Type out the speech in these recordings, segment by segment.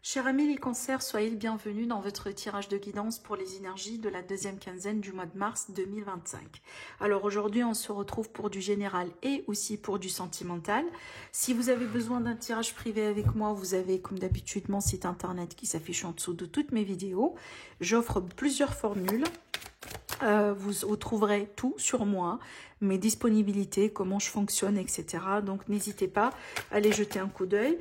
Chers amis les cancers, soyez le bienvenu dans votre tirage de guidance pour les énergies de la deuxième quinzaine du mois de mars 2025. Alors aujourd'hui, on se retrouve pour du général et aussi pour du sentimental. Si vous avez besoin d'un tirage privé avec moi, vous avez comme d'habitude mon site internet qui s'affiche en dessous de toutes mes vidéos. J'offre plusieurs formules. Vous trouverez tout sur moi, mes disponibilités, comment je fonctionne, etc. Donc n'hésitez pas à aller jeter un coup d'œil.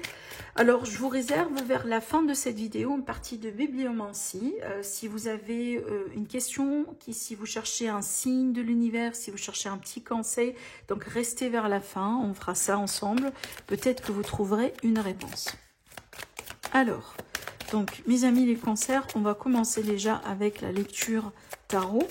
Alors je vous réserve vers la fin de cette vidéo une partie de bibliomancie. Si vous avez une question, si vous cherchez un signe de l'univers, si vous cherchez un petit conseil, donc restez vers la fin, on fera ça ensemble. Peut-être que vous trouverez une réponse. Alors, donc mes amis les cancers, on va commencer déjà avec la lecture tarot.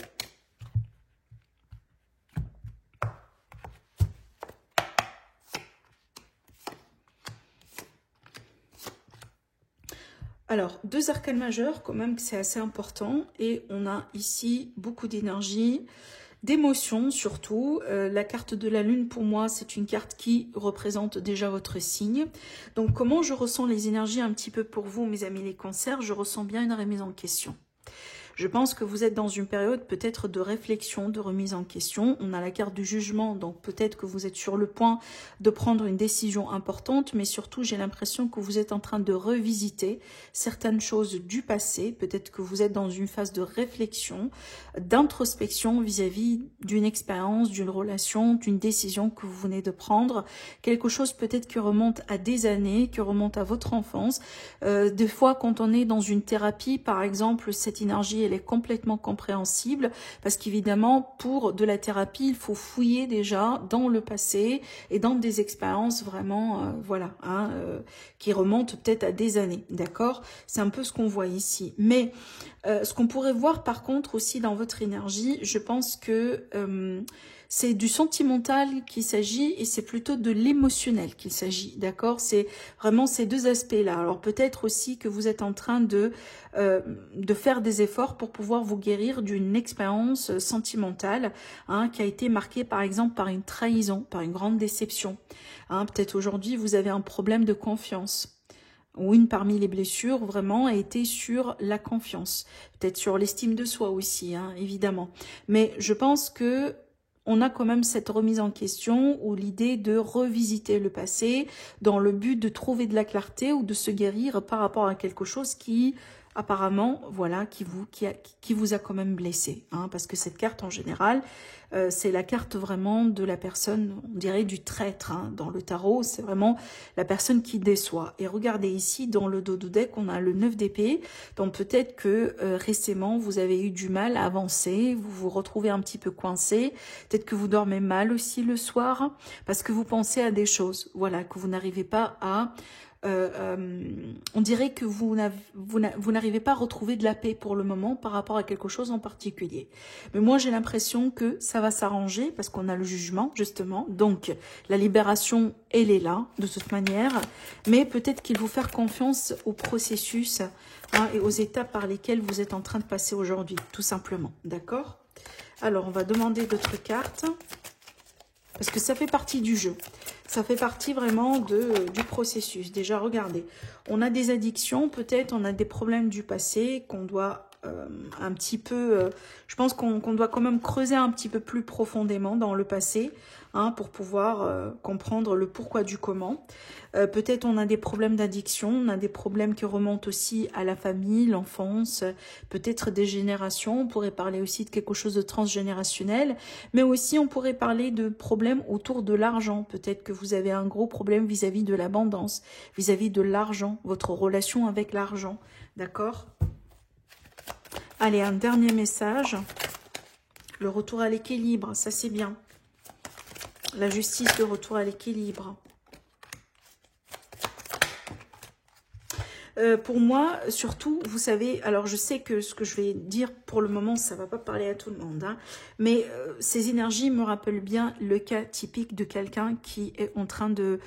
Alors, deux arcanes majeurs, quand même, c'est assez important. Et on a ici beaucoup d'énergie, d'émotion surtout. La carte de la lune, pour moi, c'est une carte qui représente déjà votre signe. Donc, comment je ressens les énergies un petit peu pour vous, mes amis les cancers? Je ressens bien une remise en question. Je pense que vous êtes dans une période peut-être de réflexion, de remise en question. On a la carte du jugement, donc peut-être que vous êtes sur le point de prendre une décision importante, mais surtout j'ai l'impression que vous êtes en train de revisiter certaines choses du passé. Peut-être que vous êtes dans une phase de réflexion, d'introspection vis-à-vis d'une expérience, d'une relation, d'une décision que vous venez de prendre. Quelque chose peut-être qui remonte à des années, qui remonte à votre enfance. Des fois, quand on est dans une thérapie, par exemple, cette énergie elle est complètement compréhensible parce qu'évidemment pour de la thérapie il faut fouiller déjà dans le passé et dans des expériences vraiment qui remontent peut-être à des années, d'accord? C'est un peu ce qu'on voit ici, mais ce qu'on pourrait voir par contre aussi dans votre énergie, je pense que c'est du sentimental qu'il s'agit et c'est plutôt de l'émotionnel qu'il s'agit, d'accord? C'est vraiment ces deux aspects-là. Alors peut-être aussi que vous êtes en train de faire des efforts pour pouvoir vous guérir d'une expérience sentimentale qui a été marquée par exemple par une trahison, par une grande déception. Peut-être aujourd'hui vous avez un problème de confiance. Ou une parmi les blessures vraiment a été sur la confiance, peut-être sur l'estime de soi aussi, évidemment. Mais je pense que on a quand même cette remise en question ou l'idée de revisiter le passé dans le but de trouver de la clarté ou de se guérir par rapport à quelque chose qui apparemment, voilà, qui vous a quand même blessé, parce que cette carte en général, c'est la carte vraiment de la personne, on dirait du traître, dans le tarot, c'est vraiment la personne qui déçoit. Et regardez ici, dans le dos du deck, on a le 9 d'épée, donc peut-être que récemment, vous avez eu du mal à avancer, vous vous retrouvez un petit peu coincé, peut-être que vous dormez mal aussi le soir, parce que vous pensez à des choses, voilà, que vous n'arrivez pas à... on dirait que vous n'arrivez pas à retrouver de la paix pour le moment par rapport à quelque chose en particulier. Mais moi, j'ai l'impression que ça va s'arranger parce qu'on a le jugement, justement. Donc, la libération, elle est là, de toute manière. Mais peut-être qu'il faut faire confiance au processus et aux étapes par lesquelles vous êtes en train de passer aujourd'hui, tout simplement. D'accord? Alors, on va demander d'autres cartes. Parce que ça fait partie du jeu. Ça fait partie vraiment du processus. Déjà, regardez. On a des addictions, peut-être, on a des problèmes du passé qu'on doit un petit peu... je pense qu'on doit quand même creuser un petit peu plus profondément dans le passé pour pouvoir comprendre le pourquoi du comment. Peut-être on a des problèmes d'addiction, on a des problèmes qui remontent aussi à la famille, l'enfance, peut-être des générations. On pourrait parler aussi de quelque chose de transgénérationnel, mais aussi on pourrait parler de problèmes autour de l'argent. Peut-être que vous avez un gros problème vis-à-vis de l'abondance, vis-à-vis de l'argent, votre relation avec l'argent, d'accord? Allez, un dernier message. Le retour à l'équilibre, ça c'est bien. La justice, le retour à l'équilibre. Pour moi, surtout, vous savez, alors je sais que ce que je vais dire pour le moment, ça ne va pas parler à tout le monde, mais ces énergies me rappellent bien le cas typique de quelqu'un qui est en train de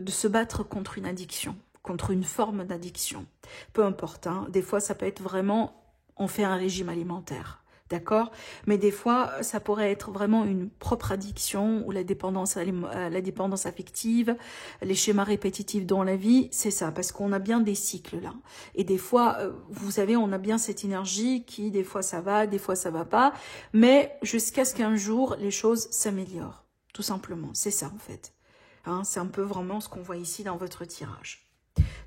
se battre contre une addiction, contre une forme d'addiction. Peu importe, des fois ça peut être vraiment, on fait un régime alimentaire. d'accord? Mais des fois, ça pourrait être vraiment une propre addiction ou la dépendance affective, les schémas répétitifs dans la vie, c'est ça, parce qu'on a bien des cycles là. Et des fois, vous savez, on a bien cette énergie qui, des fois ça va pas, mais jusqu'à ce qu'un jour, les choses s'améliorent, tout simplement. C'est ça en fait. Hein, c'est un peu vraiment ce qu'on voit ici dans votre tirage.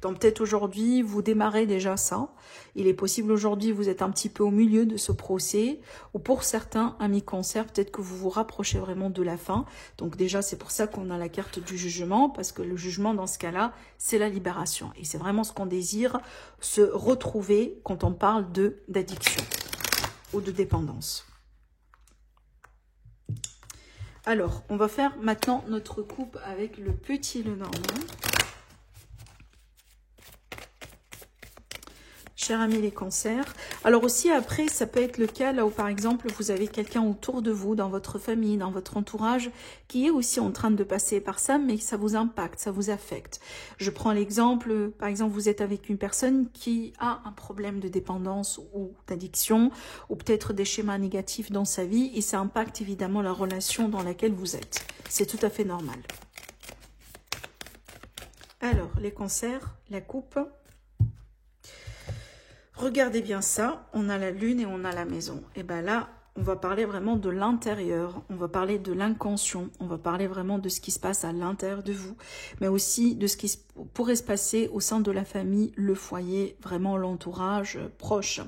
Donc peut-être aujourd'hui, vous démarrez déjà ça. Il est possible aujourd'hui, vous êtes un petit peu au milieu de ce procès. Ou pour certains, amis cancer, peut-être que vous vous rapprochez vraiment de la fin. Donc déjà, c'est pour ça qu'on a la carte du jugement. Parce que le jugement, dans ce cas-là, c'est la libération. Et c'est vraiment ce qu'on désire, se retrouver quand on parle d'addiction ou de dépendance. Alors, on va faire maintenant notre coupe avec le petit Lenormand. Chers amis les cancers. Alors aussi après, ça peut être le cas là où par exemple vous avez quelqu'un autour de vous, dans votre famille, dans votre entourage, qui est aussi en train de passer par ça, mais ça vous impacte, ça vous affecte. Je prends l'exemple, par exemple vous êtes avec une personne qui a un problème de dépendance ou d'addiction, ou peut-être des schémas négatifs dans sa vie, et ça impacte évidemment la relation dans laquelle vous êtes. C'est tout à fait normal. Alors, les cancers, la coupe... Regardez bien ça, on a la lune et on a la maison. Et bien là, on va parler vraiment de l'intérieur, on va parler de l'inconscient, on va parler vraiment de ce qui se passe à l'intérieur de vous, mais aussi de ce qui pourrait se passer au sein de la famille, le foyer, vraiment l'entourage proche.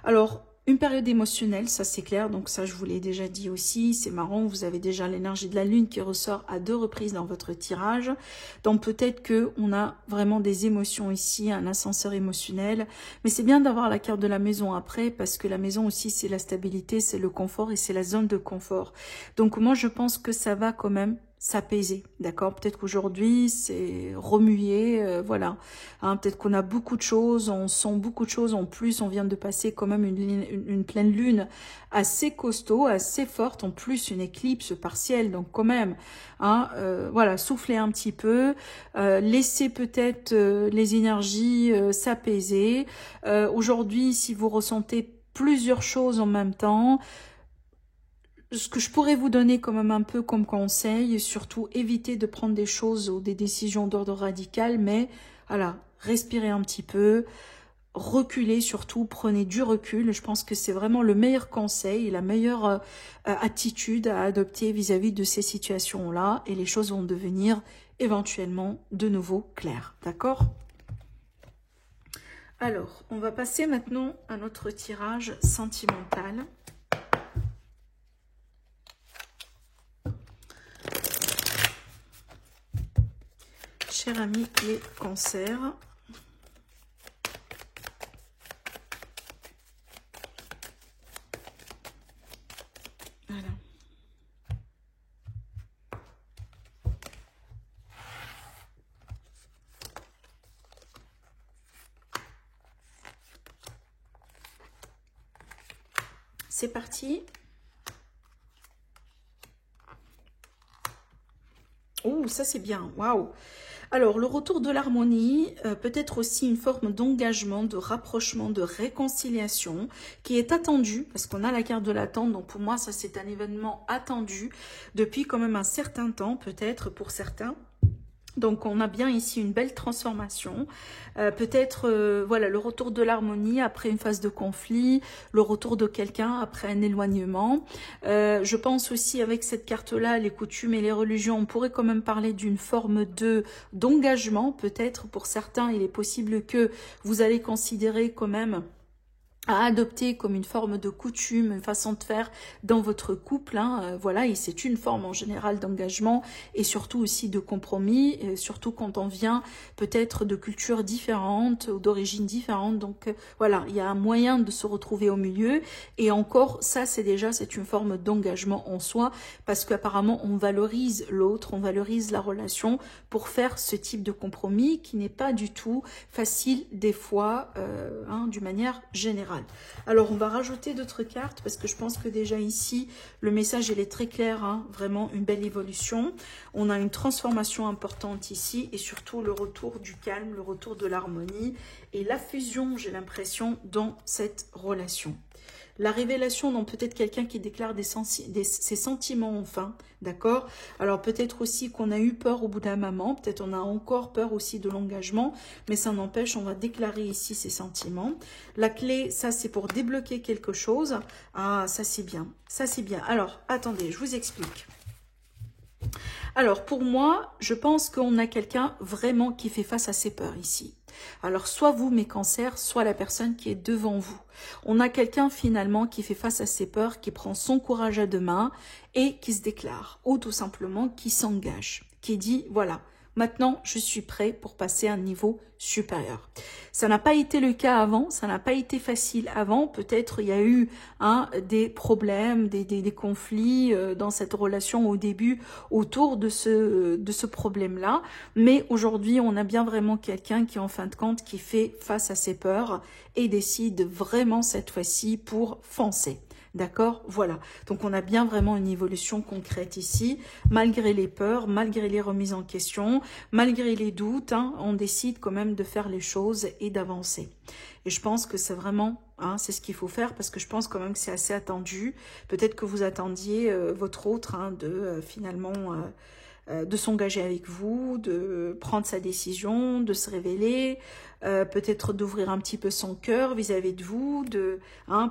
Alors, une période émotionnelle, ça c'est clair, donc ça je vous l'ai déjà dit aussi, c'est marrant, vous avez déjà l'énergie de la lune qui ressort à 2 reprises dans votre tirage, donc peut-être qu'on a vraiment des émotions ici, un ascenseur émotionnel, mais c'est bien d'avoir la carte de la maison après, parce que la maison aussi c'est la stabilité, c'est le confort et c'est la zone de confort, donc moi je pense que ça va quand même s'apaiser, d'accord? Peut-être qu'aujourd'hui, c'est remué, voilà. Hein, peut-être qu'on a beaucoup de choses, on sent beaucoup de choses. En plus, on vient de passer quand même une pleine lune assez costaud, assez forte. En plus, une éclipse partielle, donc quand même, hein, voilà, souffler un petit peu, laisser peut-être les énergies s'apaiser. Aujourd'hui, si vous ressentez plusieurs choses en même temps, ce que je pourrais vous donner quand même un peu comme conseil, surtout éviter de prendre des choses ou des décisions d'ordre radical, mais voilà, respirez un petit peu, reculez surtout, prenez du recul. Je pense que c'est vraiment le meilleur conseil, la meilleure attitude à adopter vis-à-vis de ces situations-là, et les choses vont devenir éventuellement de nouveau claires, d'accord ? Alors, on va passer maintenant à notre tirage sentimental. Chers amis les cancers, voilà. C'est parti. Oh, ça c'est bien, waouh! Alors, le retour de l'harmonie, peut-être aussi une forme d'engagement, de rapprochement, de réconciliation qui est attendue, parce qu'on a la carte de l'attente, donc pour moi, ça c'est un événement attendu depuis quand même un certain temps, peut-être pour certains. Donc on a bien ici une belle transformation, peut-être voilà le retour de l'harmonie après une phase de conflit, le retour de quelqu'un après un éloignement. Je pense aussi avec cette carte-là, les coutumes et les religions, on pourrait quand même parler d'une forme d'engagement, peut-être pour certains, il est possible que vous allez considérer quand même à adopter comme une forme de coutume, une façon de faire dans votre couple, hein, voilà, et c'est une forme en général d'engagement et surtout aussi de compromis, surtout quand on vient peut-être de cultures différentes ou d'origines différentes, donc voilà, il y a un moyen de se retrouver au milieu, et encore, ça c'est une forme d'engagement en soi, parce qu'apparemment on valorise l'autre, on valorise la relation pour faire ce type de compromis qui n'est pas du tout facile des fois, hein, d'une manière générale. Alors on va rajouter d'autres cartes parce que je pense que déjà ici le message il est très clair, hein, vraiment une belle évolution. On a une transformation importante ici et surtout le retour du calme, le retour de l'harmonie et la fusion, j'ai l'impression, dans cette relation. La révélation, donc peut-être quelqu'un qui déclare ses sentiments enfin, d'accord? Alors peut-être aussi qu'on a eu peur au bout d'un moment, peut-être on a encore peur aussi de l'engagement, mais ça n'empêche, on va déclarer ici ses sentiments. La clé, ça c'est pour débloquer quelque chose. Ah, ça c'est bien, ça c'est bien. Alors, attendez, je vous explique. Alors, pour moi, je pense qu'on a quelqu'un vraiment qui fait face à ses peurs ici. Alors, soit vous, mes cancers, soit la personne qui est devant vous. On a quelqu'un finalement qui fait face à ses peurs, qui prend son courage à deux mains et qui se déclare. Ou tout simplement qui s'engage, qui dit, voilà, maintenant je suis prêt pour passer à un niveau supérieur. Ça n'a pas été le cas avant, ça n'a pas été facile avant. Peut-être il y a eu des problèmes, des conflits dans cette relation au début autour de ce problème-là. Mais aujourd'hui, on a bien vraiment quelqu'un qui, en fin de compte, qui fait face à ses peurs et décide vraiment cette fois-ci pour foncer. D'accord? Voilà. Donc, on a bien vraiment une évolution concrète ici. Malgré les peurs, malgré les remises en question, malgré les doutes, on décide quand même de faire les choses et d'avancer. Et je pense que c'est vraiment, c'est ce qu'il faut faire parce que je pense quand même que c'est assez attendu. Peut-être que vous attendiez votre autre finalement de s'engager avec vous, de prendre sa décision, de se révéler, peut-être d'ouvrir un petit peu son cœur vis-à-vis de vous,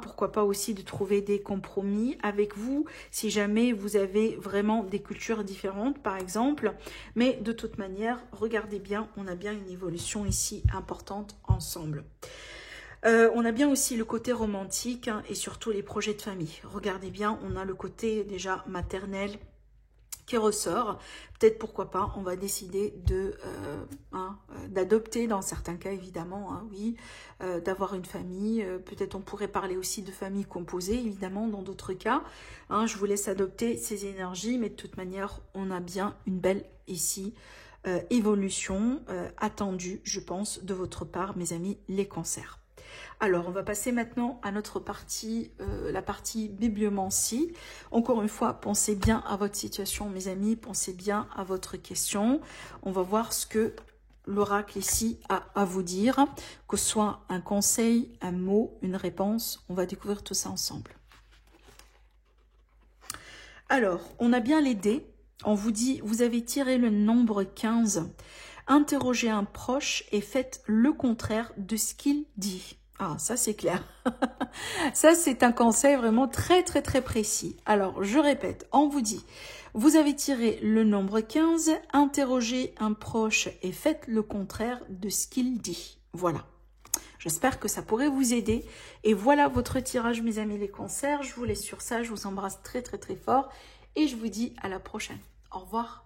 pourquoi pas aussi de trouver des compromis avec vous, si jamais vous avez vraiment des cultures différentes, par exemple. Mais de toute manière, regardez bien, on a bien une évolution ici importante ensemble. On a bien aussi le côté romantique et surtout les projets de famille. Regardez bien, on a le côté déjà maternel qui ressort. Peut-être pourquoi pas, on va décider d'adopter dans certains cas évidemment, oui, d'avoir une famille. Peut-être on pourrait parler aussi de famille composée évidemment dans d'autres cas. Je vous laisse adopter ces énergies, mais de toute manière, on a bien une belle ici évolution attendue, je pense, de votre part, mes amis, les cancers. Alors, on va passer maintenant à notre partie, la partie bibliomancie. Encore une fois, pensez bien à votre situation, mes amis, pensez bien à votre question. On va voir ce que l'oracle ici a à vous dire, que ce soit un conseil, un mot, une réponse. On va découvrir tout ça ensemble. Alors, on a bien les dés. On vous dit, vous avez tiré le nombre 15. Interrogez un proche et faites le contraire de ce qu'il dit. Ah, ça c'est clair. Ça c'est un conseil vraiment très très très précis. Alors, je répète, on vous dit, vous avez tiré le nombre 15, interrogez un proche et faites le contraire de ce qu'il dit. Voilà. J'espère que ça pourrait vous aider. Et voilà votre tirage, mes amis les cancers. Je vous laisse sur ça, je vous embrasse très très très fort et je vous dis à la prochaine. Au revoir.